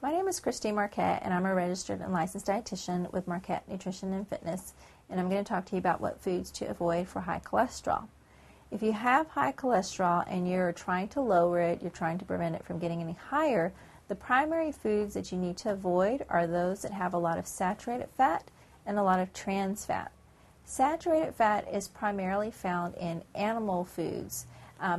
My name is Christine Marquette, and I'm a registered and licensed dietitian with Marquette Nutrition and Fitness, and I'm going to talk to you about what foods to avoid for high cholesterol. If you have high cholesterol and you're trying to lower it, you're trying to prevent it from getting any higher, the primary foods that you need to avoid are those that have a lot of saturated fat and a lot of trans fat. Saturated fat is primarily found in animal foods.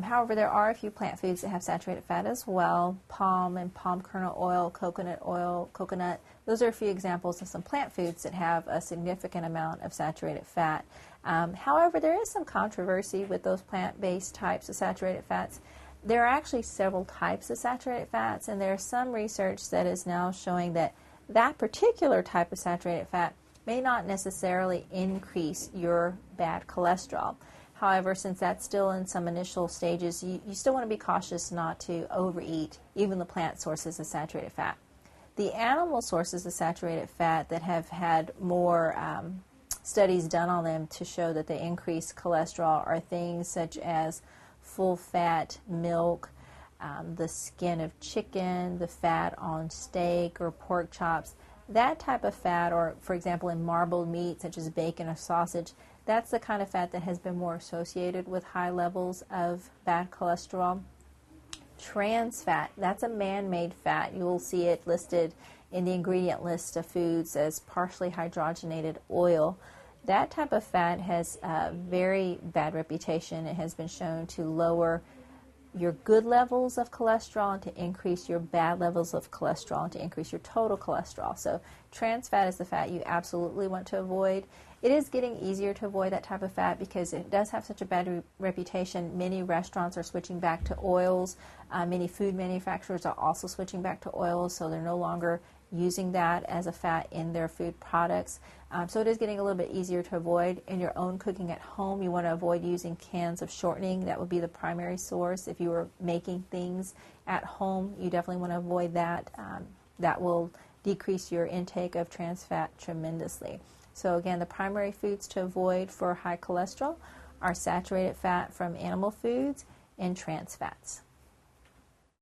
However, there are a few plant foods that have saturated fat as well. Palm and palm kernel oil, coconut. Those are a few examples of some plant foods that have a significant amount of saturated fat. However, there is some controversy with those plant-based types of saturated fats. There are actually several types of saturated fats, and there's some research that is now showing that that particular type of saturated fat may not necessarily increase your bad cholesterol. However, since that's still in some initial stages, you still want to be cautious not to overeat even the plant sources of saturated fat. The animal sources of saturated fat that have had more studies done on them to show that they increase cholesterol are things such as full-fat milk, the skin of chicken, the fat on steak or pork chops. That type of fat, or for example in marbled meat such as bacon or sausage, that's the kind of fat that has been more associated with high levels of bad cholesterol. Trans fat, that's a man-made fat. You will see it listed in the ingredient list of foods as partially hydrogenated oil. That type of fat has a very bad reputation. It has been shown to lower your good levels of cholesterol and to increase your bad levels of cholesterol and to increase your total cholesterol. So trans fat is the fat you absolutely want to avoid. It is getting easier to avoid that type of fat because it does have such a bad reputation. Many restaurants are switching back to oils. Many food manufacturers are also switching back to oils, so they're no longer using that as a fat in their food products. So it is getting a little bit easier to avoid. In your own cooking at home, you want to avoid using cans of shortening. That would be the primary source. If you were making things at home, you definitely want to avoid that. That will decrease your intake of trans fat tremendously. So again, the primary foods to avoid for high cholesterol are saturated fat from animal foods and trans fats.